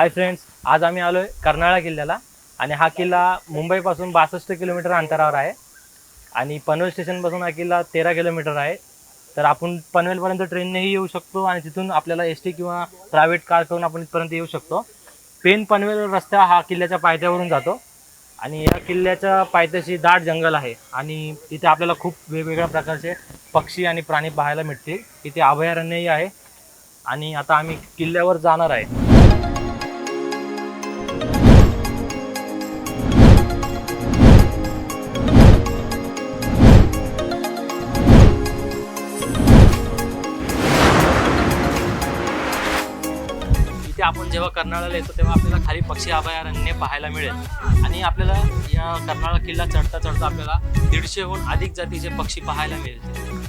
Hi friends, आज आम्ही आलोय कर्नाळा किल्ल्याला आणि हा किल्ला मुंबईपासून 62 किलोमीटर अंतरावर आहे आणि पनवेल स्टेशनपासून हा किल्ला 13 किलोमीटर आहे. तर आपण पनवेलपर्यंत ट्रेननेही येऊ शकतो आणि तिथून आपल्याला एस-टी किंवा प्रायव्हेट कार करून आपण इथपर्यंत येऊ शकतो. पेन पनवेल रस्ता हा किल्ल्याच्या पायथ्यावरून जातो आणि या किल्ल्याच्या पायथ्याशी दाट जंगल आहे आणि तिथे आपल्याला खूप वेगवेगळ्या प्रकारचे पक्षी आणि प्राणी पाहायला मिळतील. तिथे अभयारण्यही आहे आणि आता आम्ही किल्ल्यावर जाणार आहे. इथे आपण जेव्हा कर्नाळ्याला येतो तेव्हा आपल्याला खाली पक्षी अभयारण्य पाहायला मिळेल आणि आपल्याला या कर्नाळा किल्ला चढता चढता आपल्याला 150हून अधिक जातीचे पक्षी पाहायला मिळतील.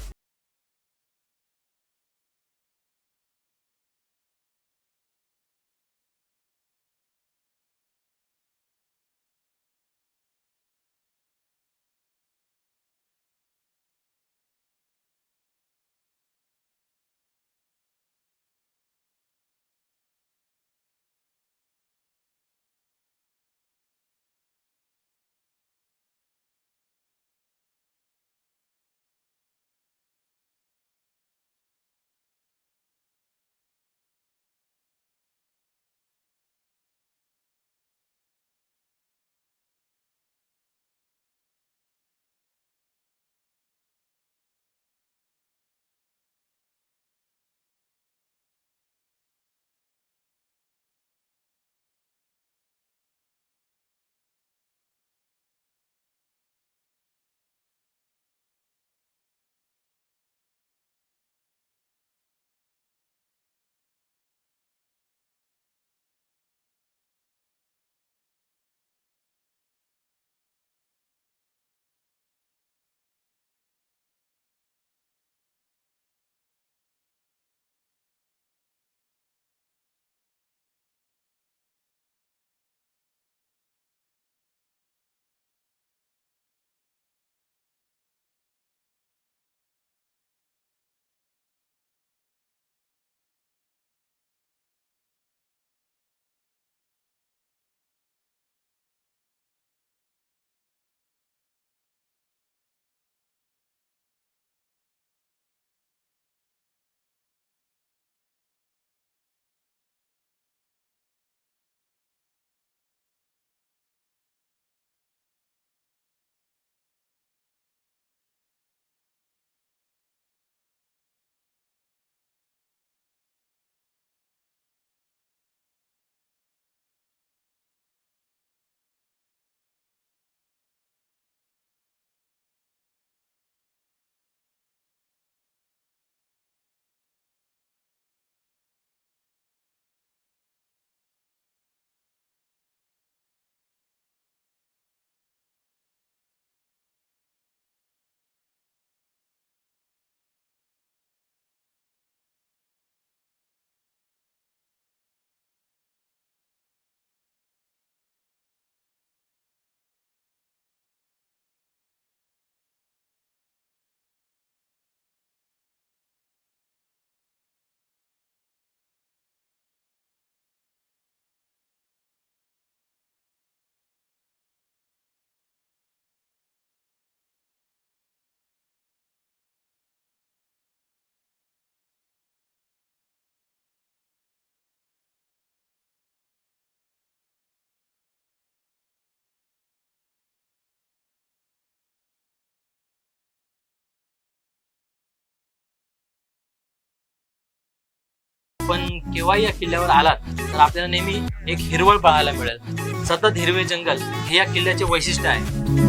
पण केव्हाही या किल्ल्यावर आलात तर आपल्याला नेहमी एक हिरवळ पाहायला मिळेल. सतत हिरवे जंगल हे या किल्ल्याचे वैशिष्ट्य आहे.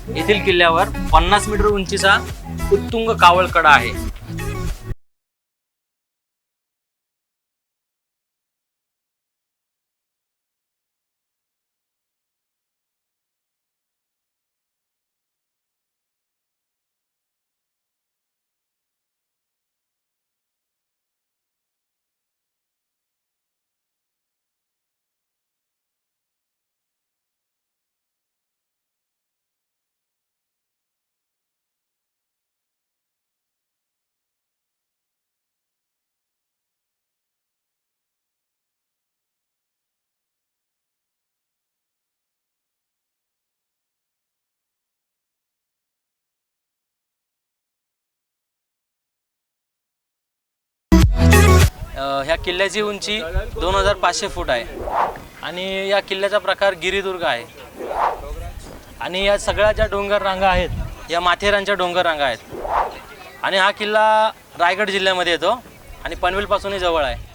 येथील किल्ल्यावर 50 मीटर उंचीचा उत्तुंग कावळकडा आहे. ह्या किल्ल्याची उंची 2500 फूट आहे आणि या किल्ल्याचा प्रकार गिरिदुर्ग आहे. आणि या सगळ्या ज्या डोंगर रांगा आहेत या माथेरानच्या डोंगर रांगा आहेत. आणि हा किल्ला रायगड जिल्ह्यामध्ये येतो आणि पनवेलपासूनही जवळ आहे.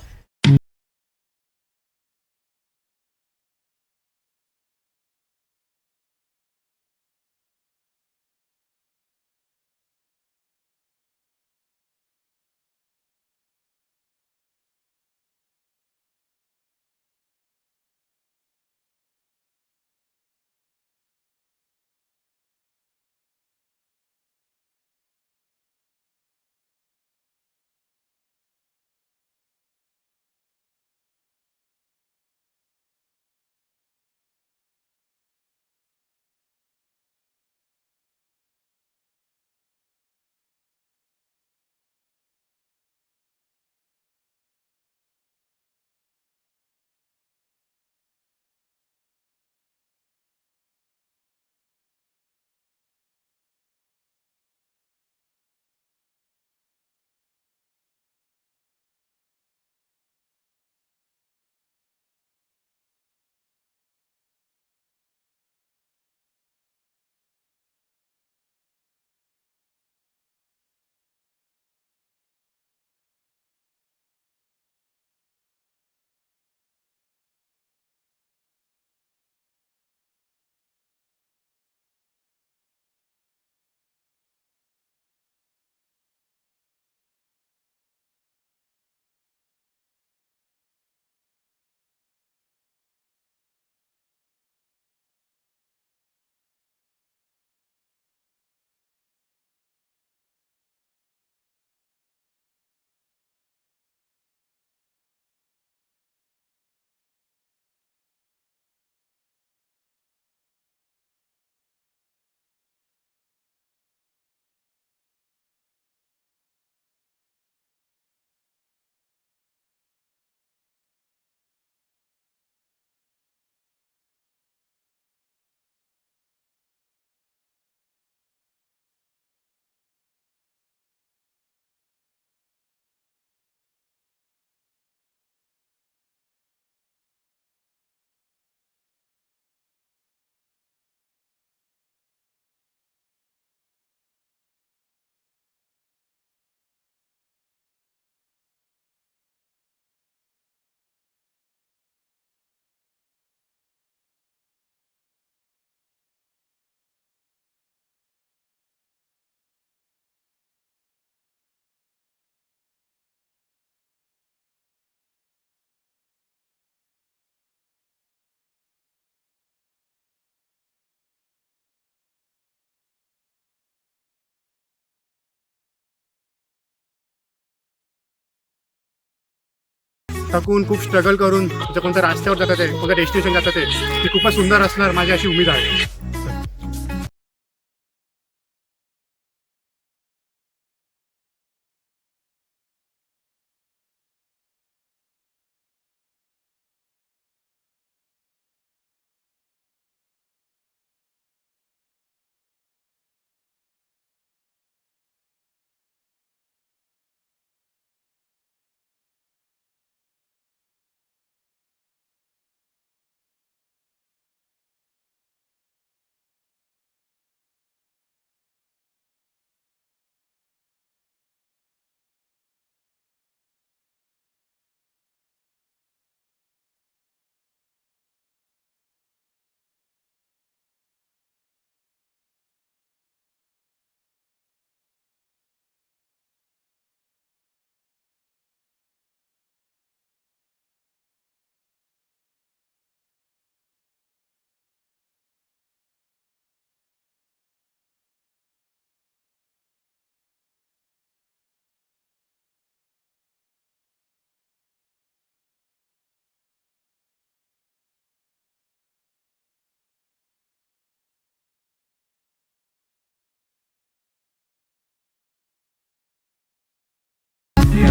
थकून खूप स्ट्रगल करून जर कोणत्या रस्त्यावर जातात आहे, कोणत्या डेस्टिनेशन जातात आहे, ती खूपच सुंदर असणार माझी अशी उमेद आहे.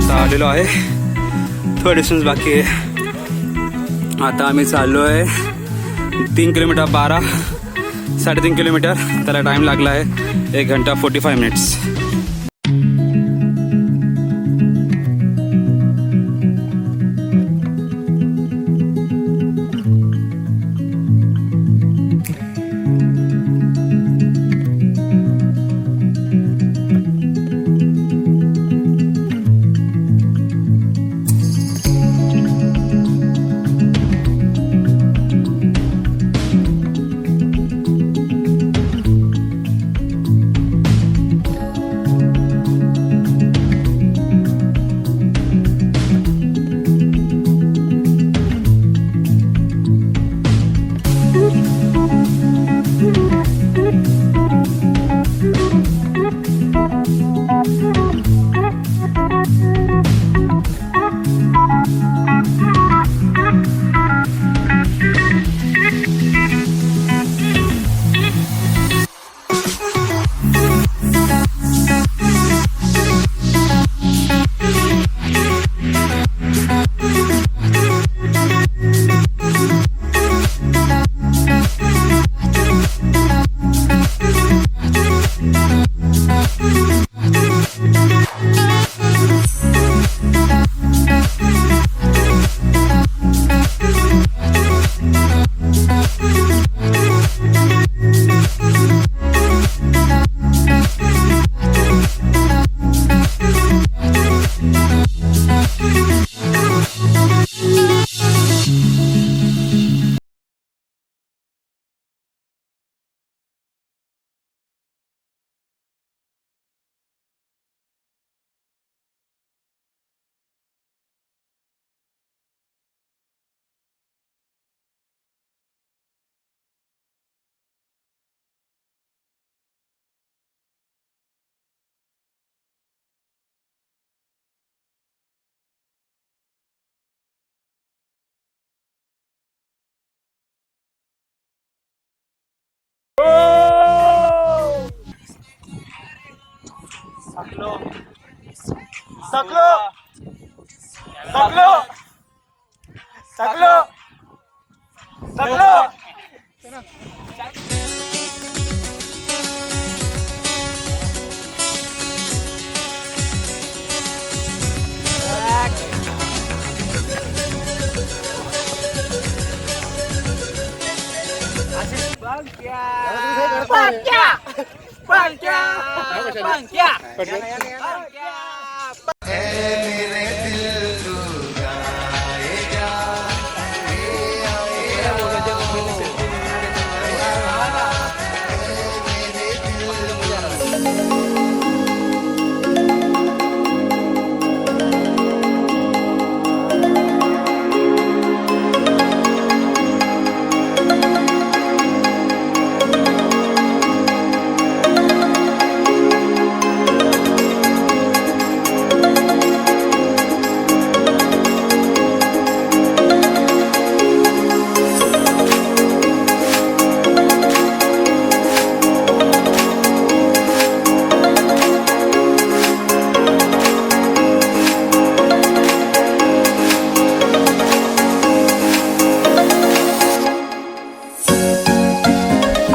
आता आलेलो आहे, थोडं डिस्टन्स बाकी आहे. आता आम्ही चाललो आहे 3 किलोमीटर 3.5 किलोमीटर. त्याला टाईम लागला आहे 1 घंटा 45 मिनिट्स.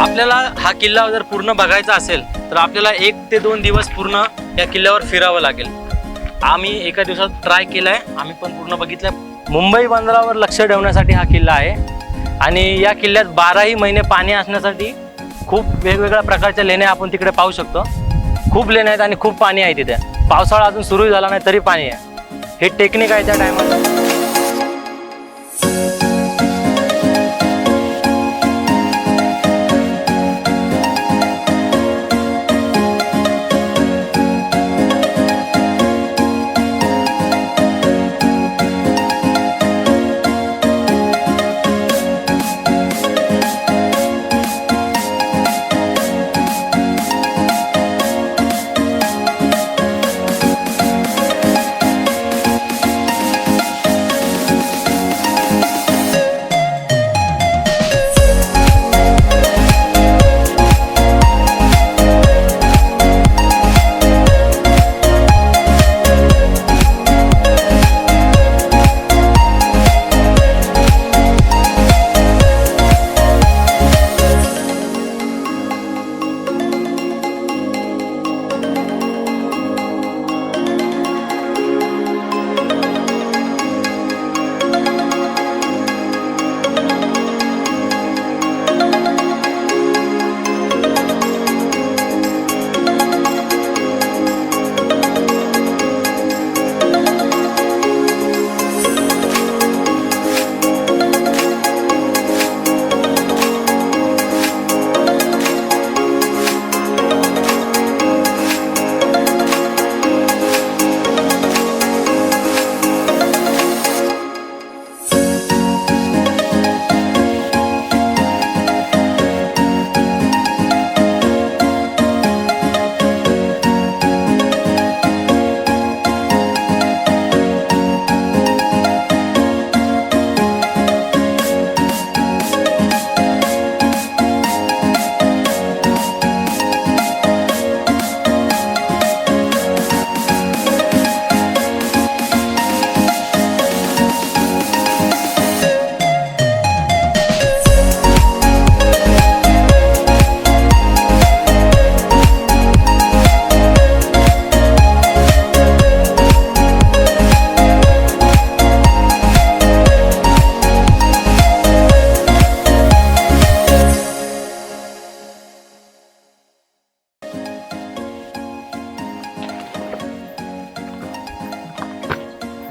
आपल्याला हा किल्ला जर पूर्ण बघायचा असेल तर आपल्याला 1 ते 2 दिवस पूर्ण या किल्ल्यावर फिरावं लागेल. आम्ही एका दिवसात ट्राय केलाय, आम्ही पण पूर्ण बघितलंय. मुंबई बंदरावर लक्ष ठेवण्यासाठी हा किल्ला आहे आणि या किल्ल्यात 12ही महिने पाणी असण्यासाठी खूप वेगवेगळ्या प्रकारच्या लेण्या आपण तिकडे पाहू शकतो. खूप लेण्या आहेत आणि खूप पाणी आहे तिथे. पावसाळा अजून सुरू झाला नाही तरी पाणी आहे. हे टेक्निक आहे त्या टायमात.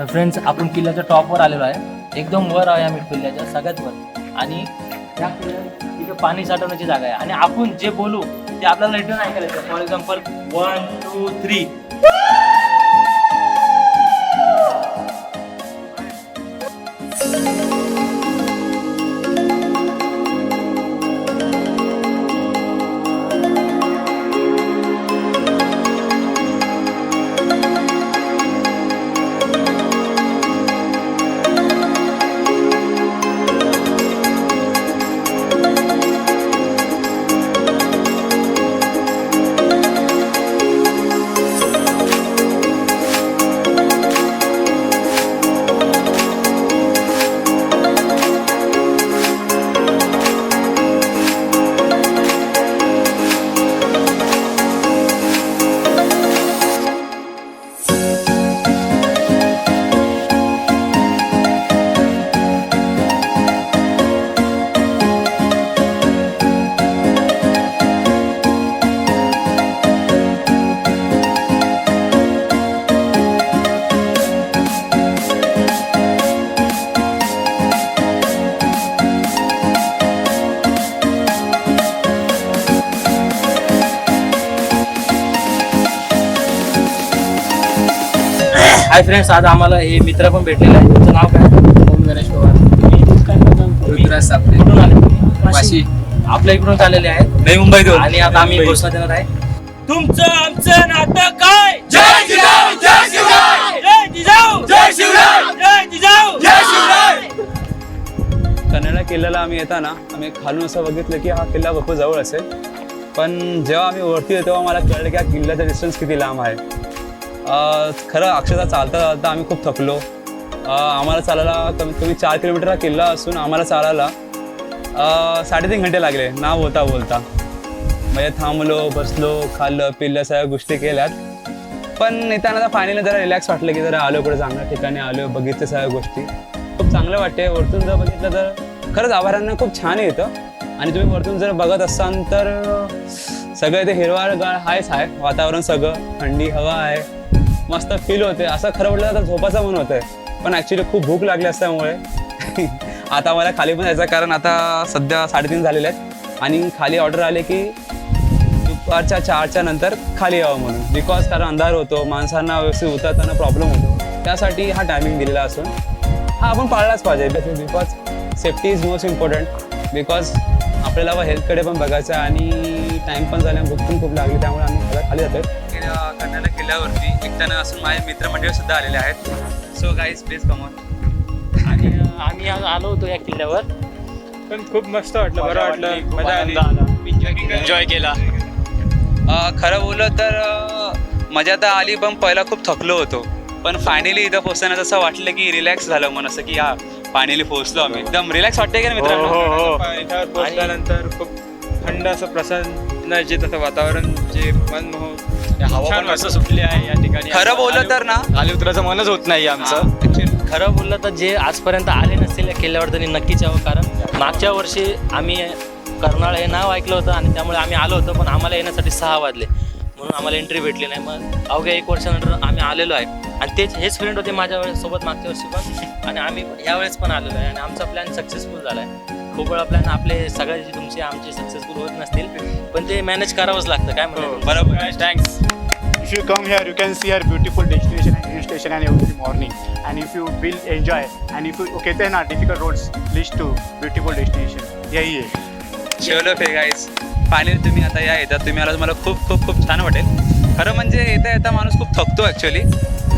तर फ्रेंड्स, आपण किल्ल्याच्या टॉपवर आलेलो आहे. एकदम वर आहे आम्ही किल्ल्याच्या सगळ्यात वर. आणि या किल्ल्यात इथे पाणी साठवण्याची जागा आहे. आणि आपण जे बोलू ते आपल्याला रिटर्न ऐकायला येतं. For example 1 2 3. हाय फ्रेंड्स, आज आम्हाला हे मित्र पण भेटलेले आहे. तुमचं नाव काय? ओम गणेश पवार. ऋतुराज सापळे. कुठून आले? वाशी. आपल्या इकडून आलेले आहेत. नवी मुंबईतून. आणि आता आम्ही घोषणा देणार आहे. तुमचं आमचं नातं काय? जय जिजाऊ, जय शिवराय. जय जिजाऊ, जय शिवराय. जय जिजाऊ, जय शिवराय. कन्हाळा किल्ल्याला आम्ही येताना आम्ही खालून असं बघितलं की हा किल्ला भरपूर जवळ असेल. पण जेव्हा आम्ही वरती येतो तेव्हा मला कळलं की हा किल्ल्याचा डिस्टन्स किती लांब आहे. खरं अक्षरशः चालता चालता आम्ही खूप थकलो. आम्हाला चालायला कमीत कमी 4 किलोमीटर हा किल्ला असून आम्हाला चालायला 3.5 घंटे लागले ना बोलता बोलता. म्हणजे थांबलो, बसलो, खाल्लं पिल्लं, सगळ्या गोष्टी केल्यात. पण येताना फायनली जरा रिलॅक्स वाटलं की जरा आलो कुठे चांगल्या ठिकाणी आलो, बघितलं सगळ्या गोष्टी. खूप चांगलं वाटते. वरतून जर बघितलं तर खरंच आभारांना खूप छान येतं. आणि तुम्ही वरतून जर बघत असाल तर सगळं ते हिरवाळगाळ आहेच आहे. वातावरण सगळं, थंडी हवा आहे, मस्त फील होते. असं खरं म्हटलं तर झोपाचं मन होतंय. पण ॲक्च्युली खूप भूक लागली असल्यामुळे आता मला खाली पण जायचं, कारण आता सध्या 3:30 झालेले आहेत. आणि खाली ऑर्डर आले की दुपारच्या 4च्या नंतर खाली यावं म्हणून. बिकॉज कारण अंधार होतो, माणसांना व्यवस्थित उतरताना प्रॉब्लेम होतो. त्यासाठी हा टायमिंग दिलेला असून हा आपण पाळलाच पाहिजे. Because safety is most important. Because आपल्याला हेल्थकडे पण बघायचं आहे आणि टाईम पण झाल्या, भूक पण खूप लागली, त्यामुळे आम्ही खाली जातो. कन्हाळा किल्ल्यावरती एकट्यानं असून माझे मित्रमंडळी सुद्धा आलेले आहेत. So guys please come on. आणि आम्ही आज आलो होतो या किल्ल्यावर. पण खूप मस्त वाटलं, बरं वाटलं, मजा आली, एन्जॉय केला. खरं बोललं तर मजा तर आली, पण पहिला खूप थकलो होतो. पण फायनली इथं पोहोचताना असं वाटलं की रिलॅक्स झालं मन, असं की हा फायनली पोहोचलो आम्ही. एकदम रिलॅक्स वाटतंय का मित्रांनो? इथं पोहोचल्यानंतर खूप थंड असं प्रसन्न जे तसं वातावरण जे मनमोहक, हवा पण मस्त सुटली आहे या ठिकाणी. खरं बोललं तर ना खाली उतरायचं मनच होत नाही आमचं. खरं बोललं तर जे आजपर्यंत आले नसतील या किल्ल्यावर त्यांनी नक्कीच यावं. कारण मागच्या वर्षी आम्ही कर्नाळ हे नाव ऐकलं होतं आणि त्यामुळे आम्ही आलो होतो. पण आम्हाला येण्यासाठी 6 वाजले म्हणून आम्हाला एंट्री भेटली नाही. मग अवघ्या 1 वर्षानंतर आम्ही आलेलो आहे. आणि हेच फ्रेंड होते माझ्या सोबत मागच्या वर्षी पण, आणि आम्ही यावेळेस पण आलेलो आहे. आणि आमचा प्लॅन सक्सेसफुल झाला आहे. खूप वेळा प्लॅन आपले सगळ्याचे तुमचे आमचे सक्सेसफुल होत नसतील, पण ते मॅनेज करावंच लागतं. काय म्हणतो? बरोबर. Thanks. If you come here, you can see our beautiful destination and hill station and every morning. And if you will enjoy, and if you कहते हैं ना difficult roads leads to beautiful destination. यही है. शेवलो फे guys. Finally तुम्ही आता या येतात, तुम्ही आला तुम्हाला खूप खूप खूप छान वाटेल. खरं म्हणजे येता येता माणूस खूप थकतो ॲक्च्युली.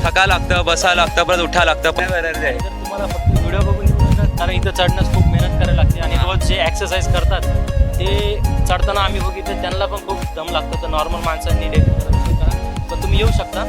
थका लागतं, बसा लागतं, परत उठा लागतं. पण गरज आहे. जर तुम्हाला फक्त व्हिडिओ बघून येऊ नका, कारण इथं चढण्यास खूप मेहनत करायला लागते. आणि रोज जे एक्सरसाइज करतात ते चढताना आम्ही बघितलं त्यांना पण खूप दम लागतो. तर नॉर्मल माणसांनी डेली करा, पण तुम्ही येऊ शकता.